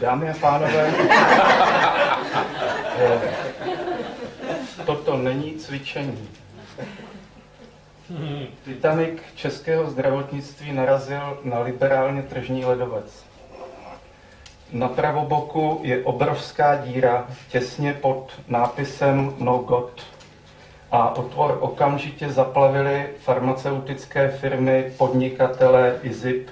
Dámy a pánové, toto není cvičení. Titanic českého zdravotnictví narazil na liberálně tržní ledovec. Na pravoboku je obrovská díra těsně pod nápisem No God a otvor okamžitě zaplavily farmaceutické firmy, podnikatele i ZIP.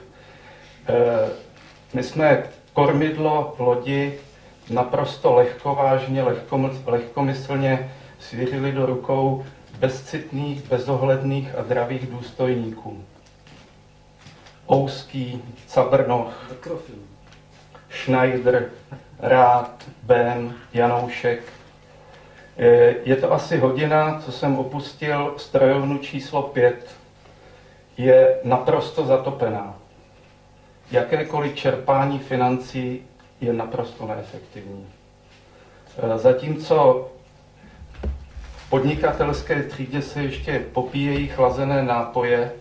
My jsme kormidlo lodi naprosto lehkovážně, lehkomyslně svěřili do rukou bezcitných, bezohledných a dravých důstojníků. Ouský, Cabrnoch, Schneider, Rád, Bém, Janoušek. Je to asi hodina, co jsem opustil strojovnu číslo 5. Je naprosto zatopená. Jakékoliv čerpání financí je naprosto neefektivní. Zatímco v podnikatelské třídě se ještě popíjejí chlazené nápoje,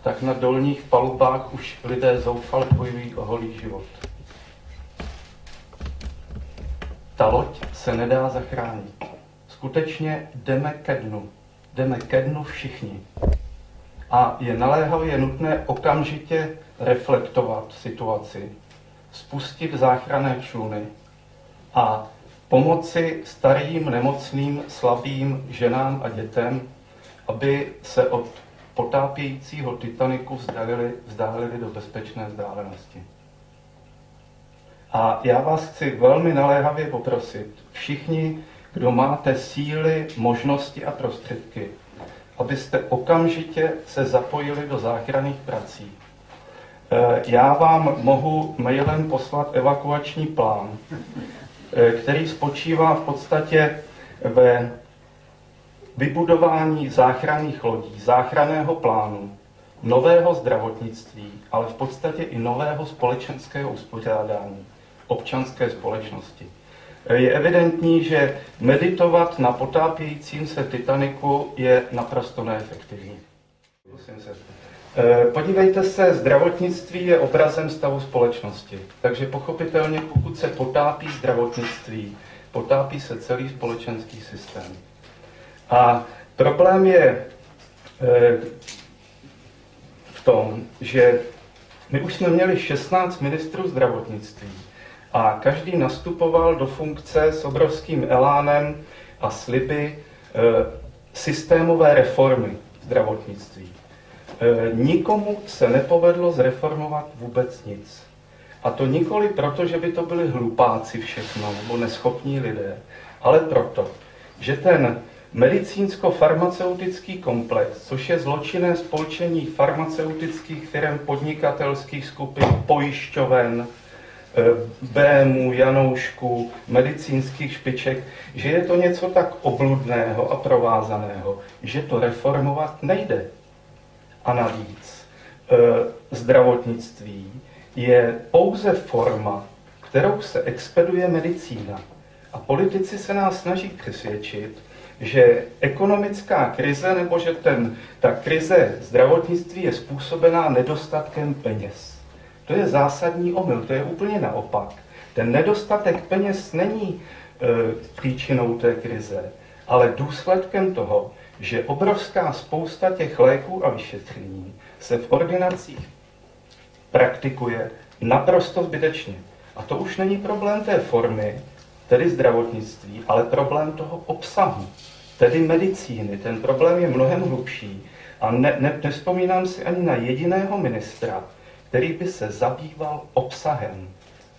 tak na dolních palubách už lidé zoufale bojují o holý život. Ta loď se nedá zachránit. Skutečně jdeme ke dnu všichni. A je naléhavě nutné okamžitě reflektovat situaci, spustit záchranné čluny a pomoci starým, nemocným, slabým ženám a dětem, aby se od potápějícího Titaniku vzdálili do bezpečné vzdálenosti. A já vás chci velmi naléhavě poprosit, všichni, kdo máte síly, možnosti a prostředky, abyste okamžitě se zapojili do záchranných prací. Já vám mohu mailem poslat evakuační plán, který spočívá v podstatě ve vybudování záchranných lodí, záchranného plánu, nového zdravotnictví, ale v podstatě i nového společenského uspořádání občanské společnosti. Je evidentní, že meditovat na potápějícím se Titaniku je naprosto neefektivní. Podívejte se, zdravotnictví je obrazem stavu společnosti. Takže pochopitelně, pokud se potápí zdravotnictví, potápí se celý společenský systém. A problém je v tom, že my už jsme měli 16 ministrů zdravotnictví a každý nastupoval do funkce s obrovským elánem a sliby systémové reformy zdravotnictví. Nikomu se nepovedlo zreformovat vůbec nic. A to nikoli proto, že by to byli hlupáci všechno, nebo neschopní lidé, ale proto, že ten medicínsko-farmaceutický komplex, což je zločinné spolčení farmaceutických firm, podnikatelských skupin, pojišťoven, BMů, Janoušků, medicínských špiček, že je to něco tak obludného a provázaného, že to reformovat nejde. A navíc zdravotnictví je pouze forma, kterou se expeduje medicína. A politici se nás snaží přesvědčit, že ekonomická krize nebo že ta krize zdravotnictví je způsobená nedostatkem peněz. To je zásadní omyl, to je úplně naopak. Ten nedostatek peněz není příčinou té krize, ale důsledkem toho, že obrovská spousta těch léků a vyšetření se v ordinacích praktikuje naprosto zbytečně. A to už není problém té formy, tedy zdravotnictví, ale problém toho obsahu, tedy medicíny. Ten problém je mnohem hlubší a nevzpomínám si ani na jediného ministra, který by se zabýval obsahem,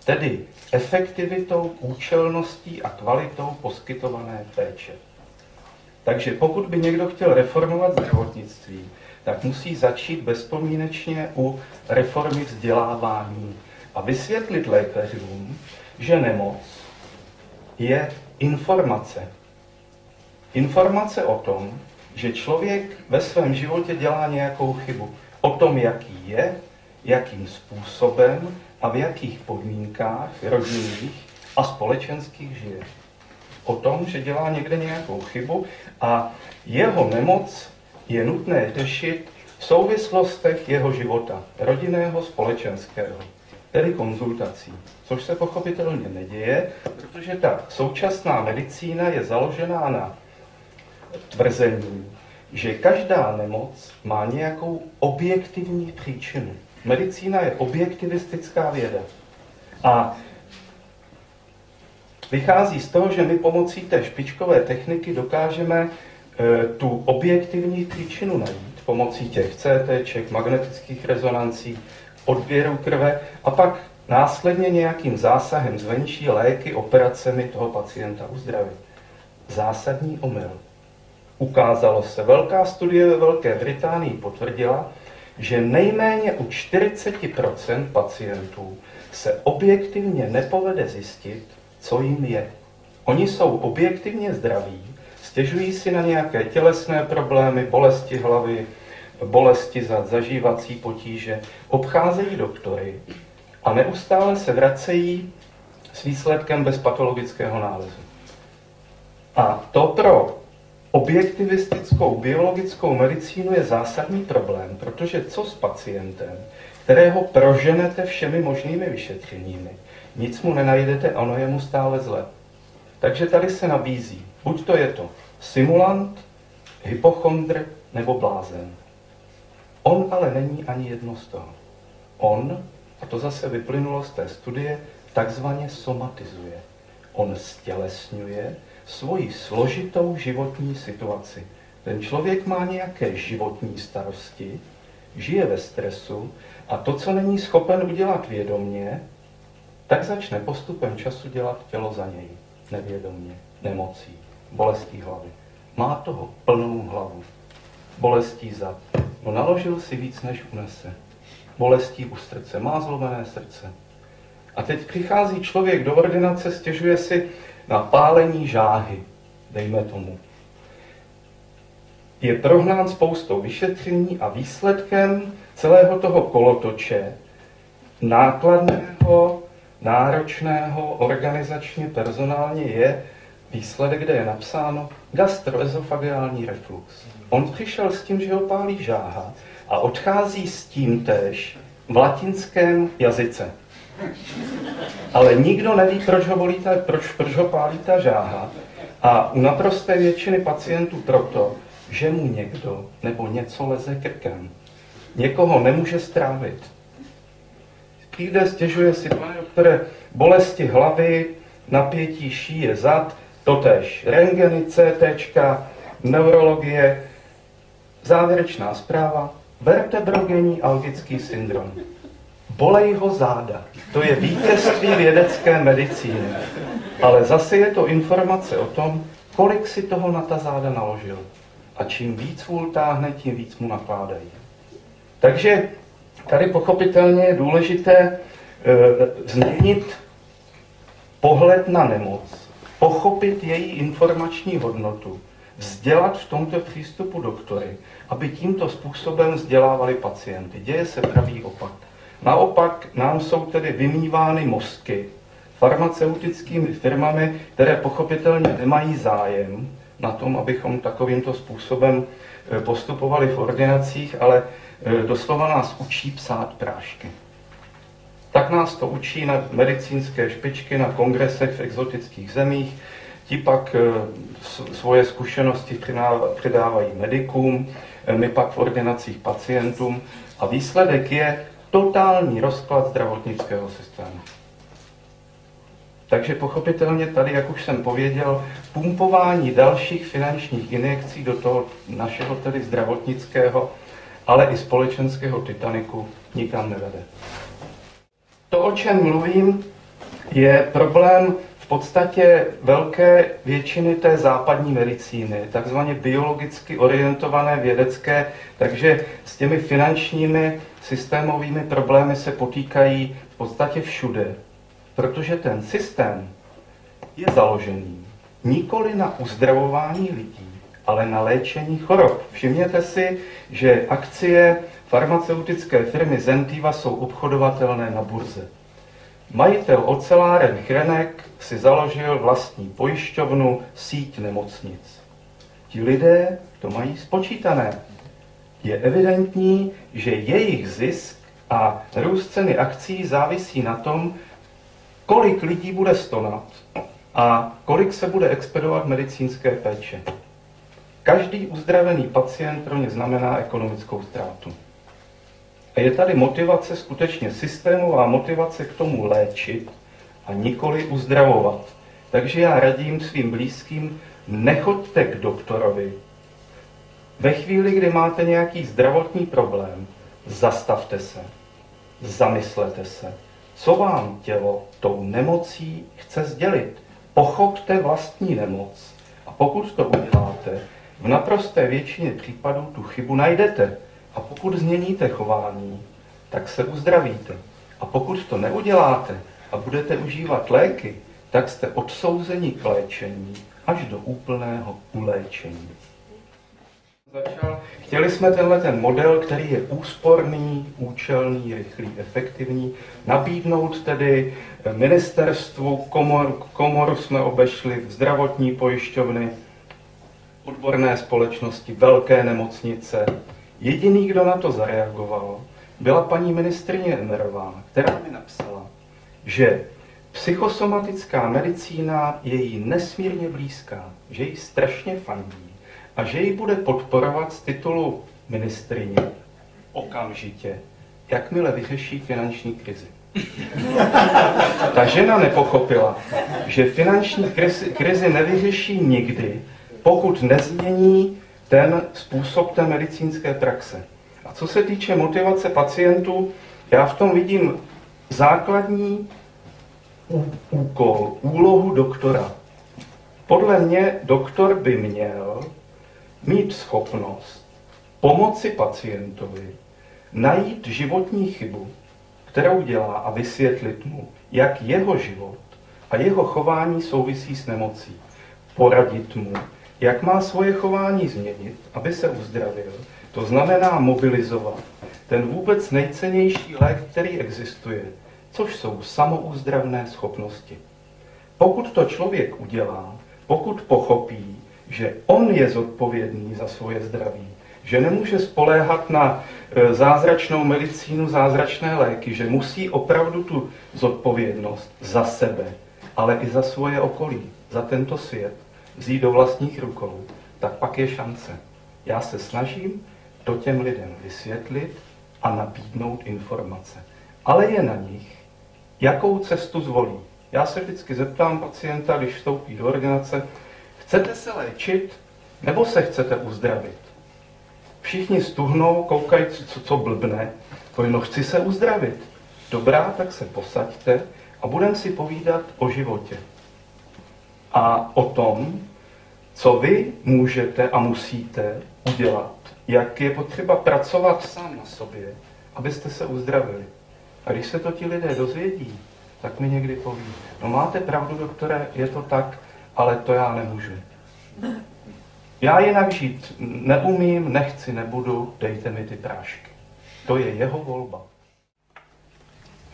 tedy efektivitou, účelností a kvalitou poskytované péče. Takže pokud by někdo chtěl reformovat zdravotnictví, tak musí začít bezpodmínečně u reformy vzdělávání a vysvětlit lékařům, že nemoc je informace. Informace o tom, že člověk ve svém životě dělá nějakou chybu. O tom, jaký je, jakým způsobem a v jakých podmínkách rodinných a společenských žije. O tom, že dělá někde nějakou chybu a jeho nemoc je nutné řešit v souvislostech jeho života, rodinného, společenského. tedy konzultací. Což se pochopitelně neděje, protože ta současná medicína je založená na tvrzení, že každá nemoc má nějakou objektivní příčinu. Medicína je objektivistická věda. A vychází z toho, že my pomocí té špičkové techniky dokážeme tu objektivní příčinu najít pomocí těch CTček, magnetických rezonancí, odběru krve a pak následně nějakým zásahem zvenčí, léky, operacemi toho pacienta uzdravit. Zásadní omyl. Ukázalo se, velká studie ve Velké Británii potvrdila, že nejméně u 40% pacientů se objektivně nepovede zjistit, co jim je. Oni jsou objektivně zdraví, stěžují si na nějaké tělesné problémy, bolesti hlavy, bolesti zad, zažívací potíže, obcházejí doktory a neustále se vracejí s výsledkem bez patologického nálezu. A to pro objektivistickou biologickou medicínu je zásadní problém, protože co s pacientem, kterého proženete všemi možnými vyšetřeními, nic mu nenajdete a ono je mu stále zle. Takže tady se nabízí, buď to je to simulant, hypochondr nebo blázen. On ale není ani jedno z toho. On, a to zase vyplynulo z té studie, takzvaně somatizuje. On stělesňuje svoji složitou životní situaci. Ten člověk má nějaké životní starosti, žije ve stresu a to, co není schopen udělat vědomně, tak začne postupem času dělat tělo za něj. Nevědomně, nemocí, bolestí hlavy. Má toho plnou hlavu. Bolestí zad. No naložil si víc, než unese. Bolestí u srdce. Má zlomené srdce. A teď přichází člověk do ordinace, stěžuje si na pálení žáhy, dejme tomu. Je prohnán spoustou vyšetření a výsledkem celého toho kolotoče nákladného, náročného, organizačně, personálně je výsledek, kde je napsáno gastroezofageální reflux. On přišel s tím, že ho pálí žáha a odchází s tím též v latinském jazyce. Ale nikdo neví, proč ho pálí ta žáha. A u naprosté většiny pacientů proto, že mu někdo nebo něco leze krkem. Někoho nemůže strávit. Přijde, stěžuje si, pane doktore, bolesti hlavy, napětí šíje zad, totéž rentgeny, CTčka, neurologie, závěrečná zpráva, vertebrogenní algický syndrom. Bolej ho záda. To je vítězství vědecké medicíny. Ale zase je to informace o tom, kolik si toho na ta záda naložil. A čím víc vůl táhne, tím víc mu nakládají. Takže tady pochopitelně je důležité změnit pohled na nemoc, pochopit její informační hodnotu, vzdělat v tomto přístupu doktory, aby tímto způsobem vzdělávali pacienty. Děje se pravý opak. Naopak nám jsou tedy vymývány mozky farmaceutickými firmami, které pochopitelně nemají zájem na tom, abychom takovýmto způsobem postupovali v ordinacích, ale doslova nás učí psát prášky. Tak nás to učí na medicínské špičky, na kongresech v exotických zemích, ti pak svoje zkušenosti předávají medikům, my pak v ordinacích pacientům a výsledek je totální rozklad zdravotnického systému. Takže pochopitelně tady, jak už jsem pověděl, pumpování dalších finančních injekcí do toho našeho tedy zdravotnického, ale i společenského Titaniku nikam nevede. To, o čem mluvím, je problém v podstatě velké většiny té západní medicíny, takzvaně biologicky orientované vědecké, takže s těmi finančními systémovými problémy se potýkají v podstatě všude, protože ten systém je založený nikoli na uzdravování lidí, ale na léčení chorob. Všimněte si, že akcie farmaceutické firmy Zentiva jsou obchodovatelné na burze. Majitel oceláren Chrenek si založil vlastní pojišťovnu, síť nemocnic. Ti lidé to mají spočítané. Je evidentní, že jejich zisk A růst ceny akcií závisí na tom, kolik lidí bude stonat a kolik se bude expedovat medicínské péče. Každý uzdravený pacient pro ně znamená ekonomickou ztrátu. A je tady motivace, skutečně systémová motivace k tomu léčit a nikoli uzdravovat. Takže já radím svým blízkým, nechoďte k doktorovi. Ve chvíli, kdy máte nějaký zdravotní problém, zastavte se, zamyslete se, co vám tělo tou nemocí chce sdělit. Pochopte vlastní nemoc a pokud to uděláte, v naprosté většině případů tu chybu najdete. A pokud změníte chování, tak se uzdravíte. A pokud to neuděláte a budete užívat léky, tak jste odsouzeni k léčení až do úplného uléčení. Chtěli jsme ten model, který je úsporný, účelný, rychlý, efektivní, nabídnout tedy ministerstvu, komoru jsme obešli, zdravotní pojišťovny, odborné společnosti, velké nemocnice. Jediný, kdo na to zareagoval, byla paní ministryně Emmerová, která mi napsala, že psychosomatická medicína je jí nesmírně blízká, že jí strašně fandí a že ji bude podporovat z titulu ministryně okamžitě, jakmile vyřeší finanční krizi. Ta žena nepochopila, že finanční krizi nevyřeší nikdy, pokud nezmění ten způsob té medicínské praxe. A co se týče motivace pacientů, já v tom vidím základní úkol, úlohu doktora. Podle mě doktor by měl mít schopnost pomoci pacientovi najít životní chybu, kterou dělá a vysvětlit mu, jak jeho život a jeho chování souvisí s nemocí. Poradit mu, jak má svoje chování změnit, aby se uzdravil. To znamená mobilizovat ten vůbec nejcennější lék, který existuje, což jsou samouzdravné schopnosti. Pokud to člověk udělá, pokud pochopí, že on je zodpovědný za svoje zdraví, že nemůže spoléhat na zázračnou medicínu, zázračné léky, že musí opravdu tu zodpovědnost za sebe, ale i za svoje okolí, za tento svět, vzít do vlastních rukou, tak pak je šance. Já se snažím to těm lidem vysvětlit a nabídnout informace. Ale je na nich, jakou cestu zvolí. Já se vždycky zeptám pacienta, když vstoupí do ordinace, chcete se léčit nebo se chcete uzdravit? Všichni stuhnou, koukají, co blbne. No, chci se uzdravit. Dobrá, tak se posaďte a budeme si povídat o životě. A o tom, co vy můžete a musíte udělat, jak je potřeba pracovat sám na sobě, abyste se uzdravili. A když se to ti lidé dozvědí, tak mi někdy poví, no máte pravdu, doktore, je to tak, ale to já nemůžu. Já jinak žít neumím, nechci, nebudu, dejte mi ty prášky. To je jeho volba.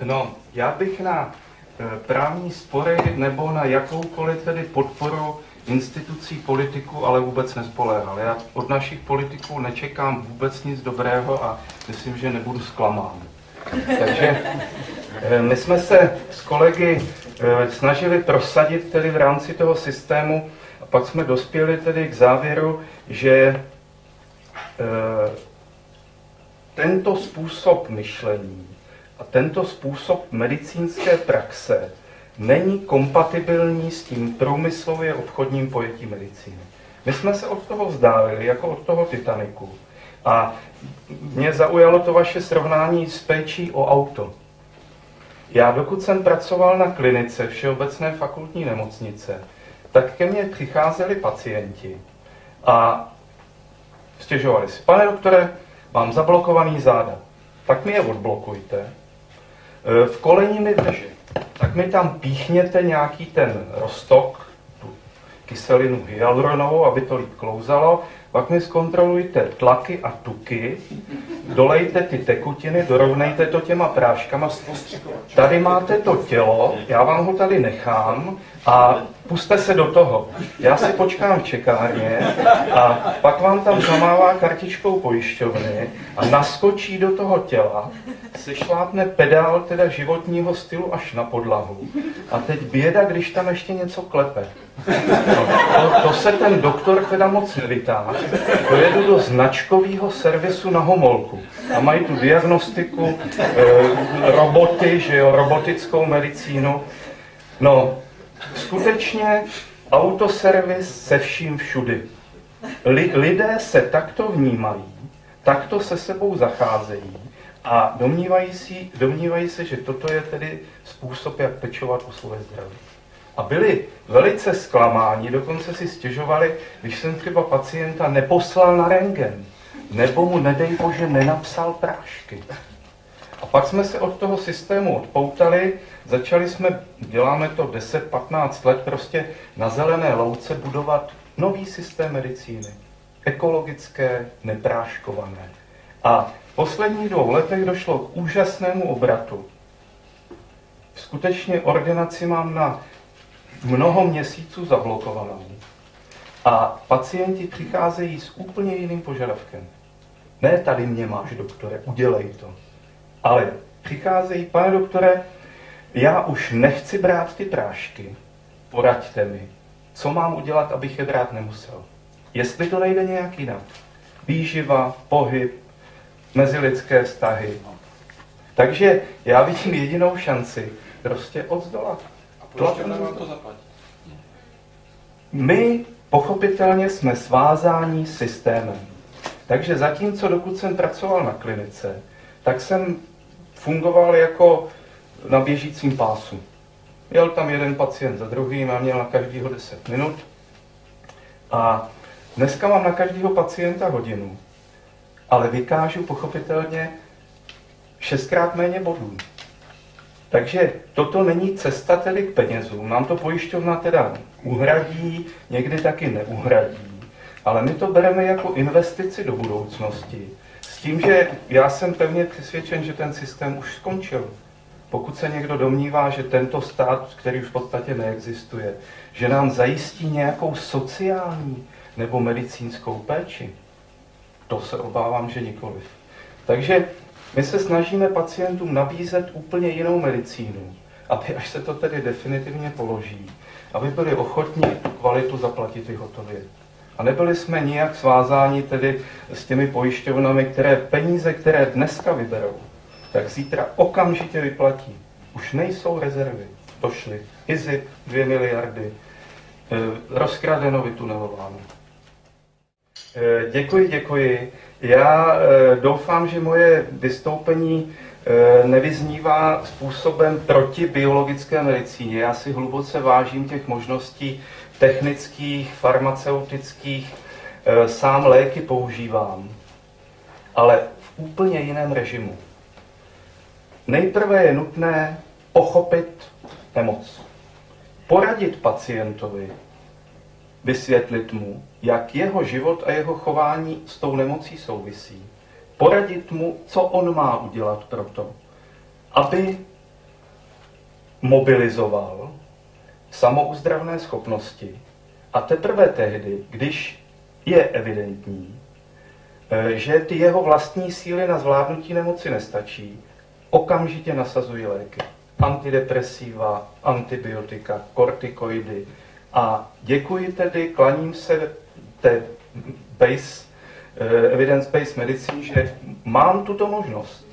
No, já bych na právní spory nebo na jakoukoliv tedy podporu institucí politiků ale vůbec nespoléhal. Já od našich politiků nečekám vůbec nic dobrého a myslím, že nebudu zklamán. Takže my jsme se s kolegy snažili prosadit tedy v rámci toho systému a pak jsme dospěli tedy k závěru, že tento způsob myšlení a tento způsob medicínské praxe není kompatibilní s tím průmyslově obchodním pojetím medicíny. My jsme se od toho vzdálili, jako od toho Titaniku. A mě zaujalo to vaše srovnání s péčí o auto. Já dokud jsem pracoval na klinice Všeobecné fakultní nemocnice, tak ke mně přicházeli pacienti a stěžovali si, pane doktore, mám zablokovaný záda, tak mi je odblokujte. V koleni mi drže, tak mi tam píchněte nějaký ten roztok, tu kyselinu hyaluronovou, aby to líp klouzalo, pak mi zkontrolujte tlaky a tuky, dolejte ty tekutiny, dorovnejte to těma práškama, tady máte to tělo, já vám ho tady nechám a puste se do toho. Já si počkám v čekárně a pak vám tam zamává kartičkou pojišťovny a naskočí do toho těla, sešlápne pedál teda životního stylu až na podlahu a teď běda, když tam ještě něco klepe. No, to se ten doktor teda moc nevytáhl. Dojedu do značkového servisu na Homolku a mají tu diagnostiku, roboty, že jo, robotickou medicínu. No, skutečně autoservis se vším všudy. Lidé se takto vnímají, takto se sebou zacházejí a domnívají se, že toto je tedy způsob, jak pečovat o svoje zdraví. A byli velice zklamáni, dokonce si stěžovali, když jsem třeba pacienta neposlal na rentgen, nebo mu, nedej bože, nenapsal prášky. A pak jsme se od toho systému odpoutali, začali jsme, děláme to 10-15 let, prostě na zelené louce budovat nový systém medicíny. Ekologické, nepráškované. A v posledních 2 letech došlo k úžasnému obratu. Skutečně ordinaci mám na mnoho měsíců zablokovanou. A pacienti přicházejí s úplně jiným požadavkem. Ne, tady mě máš, doktore, udělej to. Ale přicházejí, pane doktore, já už nechci brát ty prášky, poraďte mi, co mám udělat, abych je brát nemusel. Jestli to nejde nějak jinak. Výživa, pohyb, mezilidské vztahy. Takže já vidím jedinou šanci prostě odzdolat. A pojišťovna vám to zaplatí? My pochopitelně jsme svázáni systémem. Takže zatímco dokud jsem pracoval na klinice, tak jsem fungoval jako na běžícím pásu. Jel tam jeden pacient za druhým a měl na každého 10 minut. A dneska mám na každého pacienta hodinu, ale vykážu pochopitelně 6krát méně bodů. Takže toto není cesta tedy k penězům. Nám to pojišťovna teda uhradí, někdy taky neuhradí. Ale my to bereme jako investici do budoucnosti. S tím, že já jsem pevně přesvědčen, že ten systém už skončil. Pokud se někdo domnívá, že tento stát, který už v podstatě neexistuje, že nám zajistí nějakou sociální nebo medicínskou péči, to se obávám, že nikoliv. Takže my se snažíme pacientům nabízet úplně jinou medicínu, aby až se to tedy definitivně položí, aby byli ochotní tu kvalitu zaplatit i hotově. A nebyli jsme nijak svázáni tedy s těmi pojišťovnami, které peníze, které dneska vyberou, tak zítra okamžitě vyplatí. Už nejsou rezervy. Došly. IZIP 2 miliardy. Rozkradeno, vytunelováno. Děkuji. Já doufám, že moje vystoupení nevyznívá způsobem proti biologické medicíně. Já si hluboce vážím těch možností technických, farmaceutických, sám léky používám, ale v úplně jiném režimu. Nejprve je nutné pochopit nemoc, poradit pacientovi, vysvětlit mu, jak jeho život a jeho chování s tou nemocí souvisí. Poradit mu, co on má udělat pro to, aby mobilizoval samouzdravné schopnosti. A teprve tehdy, když je evidentní, že ty jeho vlastní síly na zvládnutí nemoci nestačí, okamžitě nasazují léky. Antidepresiva, antibiotika, kortikoidy. A děkuji tedy, klaním se té evidence-based medicine, že mám tuto možnost.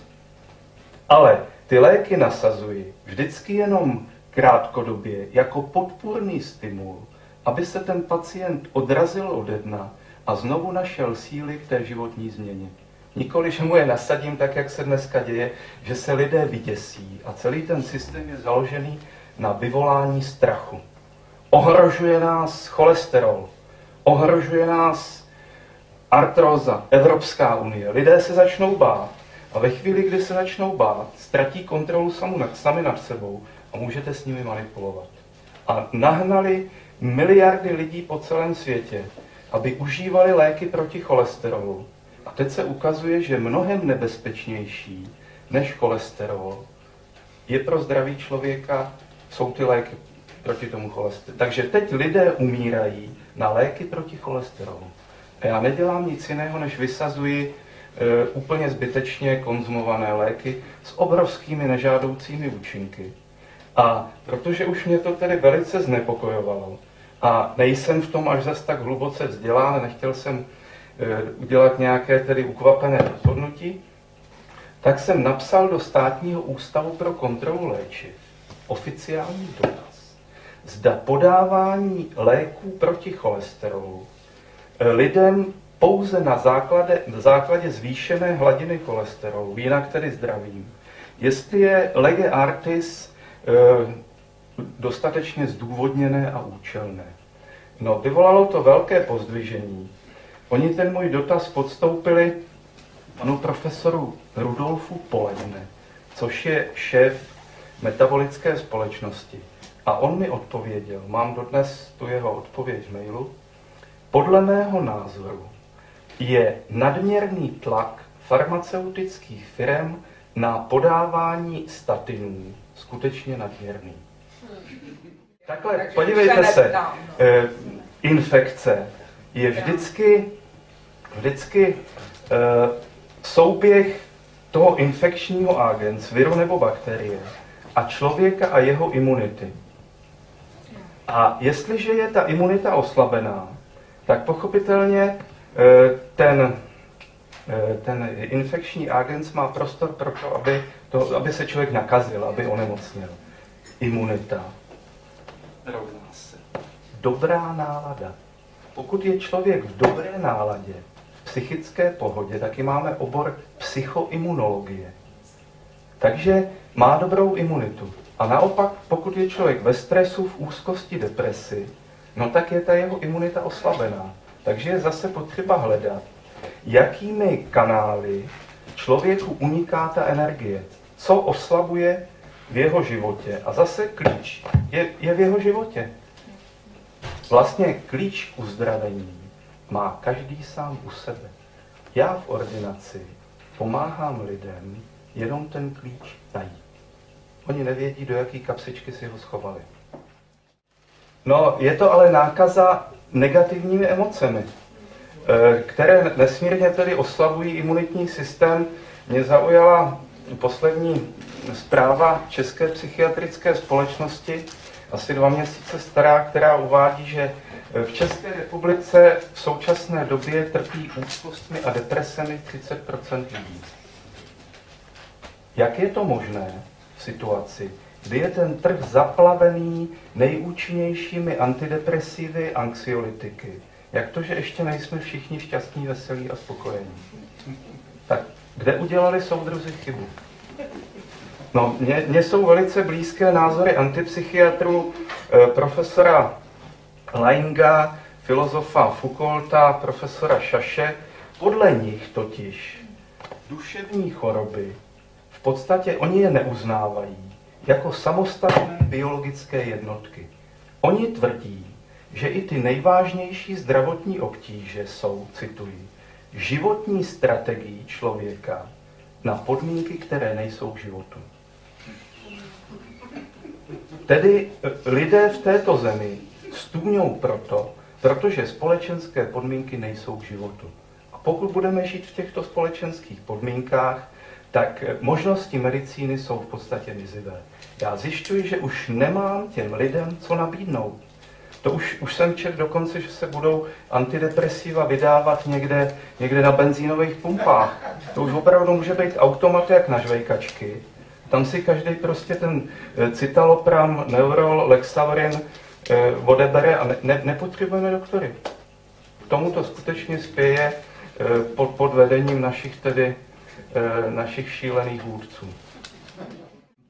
Ale ty léky nasazuji vždycky jenom krátkodobě jako podpůrný stimul, aby se ten pacient odrazil ode dna a znovu našel síly k té životní změně. Nikoli, že mu je nasadím tak, jak se dneska děje, že se lidé vyděsí a celý ten systém je založený na vyvolání strachu. Ohrožuje nás cholesterol, ohrožuje nás artróza, Evropská unie. Lidé se začnou bát a ve chvíli, kdy se začnou bát, ztratí kontrolu sami nad sebou a můžete s nimi manipulovat. A nahnali miliardy lidí po celém světě aby užívali léky proti cholesterolu. A teď se ukazuje, že mnohem nebezpečnější než cholesterol je pro zdraví člověka, jsou ty léky proti tomu cholesterolu. Takže teď lidé umírají na léky proti cholesterolu. A já nedělám nic jiného, než vysazuji úplně zbytečně konzumované léky s obrovskými nežádoucími účinky. A protože už mě to tedy velice znepokojovalo a nejsem v tom až zas tak hluboce vzdělán, nechtěl jsem udělat nějaké tedy ukvapené rozhodnutí, tak jsem napsal do Státního ústavu pro kontrolu léčiv oficiální dotaz. Zda podávání léků proti cholesterolu lidem pouze na základě zvýšené hladiny cholesterolu, jinak tedy zdravím, jestli je lege artis dostatečně zdůvodněné a účelné. No, vyvolalo to velké pozdvižení. Oni ten můj dotaz podstoupili panu profesoru Rudolfu Poledne, což je šéf metabolické společnosti. A on mi odpověděl, mám dodnes tu jeho odpověď v mailu, podle mého názoru je nadměrný tlak farmaceutických firem na podávání statinů skutečně nadměrný. Takhle, podívejte se, infekce je vždycky souběh toho infekčního agens, viru nebo bakterie, a člověka a jeho imunity. A jestliže je ta imunita oslabená, tak pochopitelně ten infekční agens má prostor pro to, aby se člověk nakazil, aby onemocněl. Imunita rovná se dobrá nálada. Pokud je člověk v dobré náladě, v psychické pohodě, taky máme obor psychoimunologie. Takže má dobrou imunitu. A naopak, pokud je člověk ve stresu, v úzkosti, depresi, no tak je ta jeho imunita oslabená. Takže je zase potřeba hledat, jakými kanály člověku uniká ta energie. Co oslabuje v jeho životě. A zase klíč je v jeho životě. Vlastně klíč k uzdravení má každý sám u sebe. Já v ordinaci pomáhám lidem jenom ten klíč najít. Oni nevědí, do jaký kapsičky si ho schovali. No, je to ale nákaza negativními emocemi, které nesmírně tedy oslabují imunitní systém. Mě zaujala poslední zpráva České psychiatrické společnosti, asi 2 měsíce stará, která uvádí, že v České republice v současné době trpí úzkostmi a depresemi 30% lidí. Jak je to možné v situaci, kdy je ten trh zaplavený nejúčinnějšími antidepresivy, anxiolytiky? Jak to, že ještě nejsme všichni šťastní, veselí a spokojení? Tak kde udělali soudruzi chybu? No, mně jsou velice blízké názory antipsychiatrů, profesora Lainga, filozofa Foucaulta, profesora Šaše. Podle nich totiž duševní choroby v podstatě oni je neuznávají jako samostatné biologické jednotky. Oni tvrdí, že i ty nejvážnější zdravotní obtíže jsou, cituji, životní strategií člověka na podmínky, které nejsou k životu. Tedy lidé v této zemi stůňou protože společenské podmínky nejsou k životu. A pokud budeme žít v těchto společenských podmínkách, tak možnosti medicíny jsou v podstatě mizivé. Já zjišťuji, že už nemám těm lidem co nabídnout. To už jsem četl dokonce, že se budou antidepresiva vydávat někde na benzínových pumpách. To už opravdu může být automat jak na žvejkačky. Tam si každý prostě ten citalopram, Neurol, Lexaurin odebere a nepotřebujeme doktory. K tomu to skutečně spěje pod vedením našich šílených vůdců.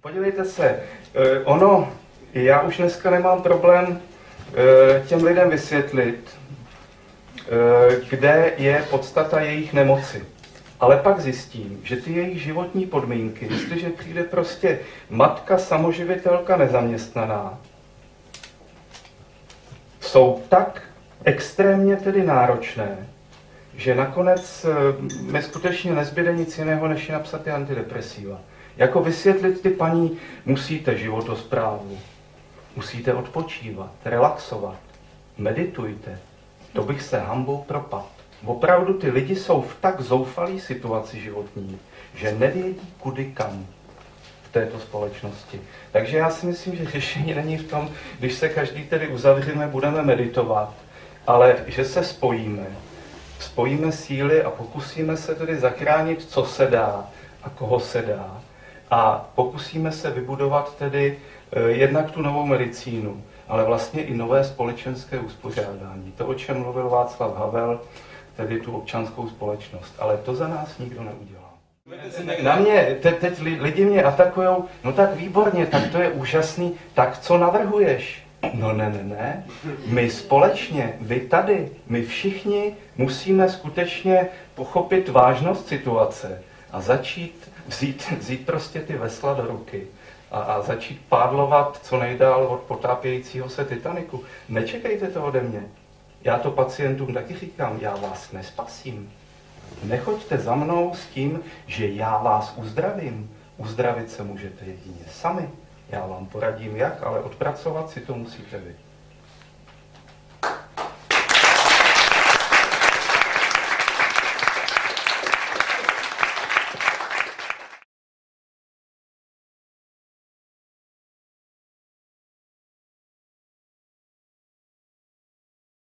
Podívejte se, já už dneska nemám problém těm lidem vysvětlit, kde je podstata jejich nemoci. Ale pak zjistím, že ty jejich životní podmínky, jestliže přijde prostě matka, samoživitelka, nezaměstnaná, jsou tak extrémně tedy náročné, že nakonec mi skutečně nezbyde nic jiného, než je napsat ty antidepresiva. Jako vysvětlit ty paní, musíte životosprávu, musíte odpočívat, relaxovat, meditujte. To bych se hanbou propadl. Opravdu ty lidi jsou v tak zoufalé situaci životní, že nevědí kudy kam v této společnosti. Takže já si myslím, že řešení není v tom, když se každý tedy uzavřeme, budeme meditovat, ale že se spojíme síly a pokusíme se tedy zachránit, co se dá a koho se dá. A pokusíme se vybudovat tedy jednak tu novou medicínu, ale vlastně i nové společenské uspořádání. To, o čem mluvil Václav Havel, tedy tu občanskou společnost. Ale to za nás nikdo neudělá. Na mě, teď lidi mě atakujou, no tak výborně, tak to je úžasný, tak co navrhuješ? No ne. My společně, vy tady, my všichni musíme skutečně pochopit vážnost situace a začít vzít prostě ty vesla do ruky a začít pádlovat co nejdál od potápějícího se Titaniku. Nečekejte to ode mě. Já to pacientům taky říkám, já vás nespasím. Nechoďte za mnou s tím, že já vás uzdravím. Uzdravit se můžete jedině sami. Já vám poradím jak, ale odpracovat si to musíte vy.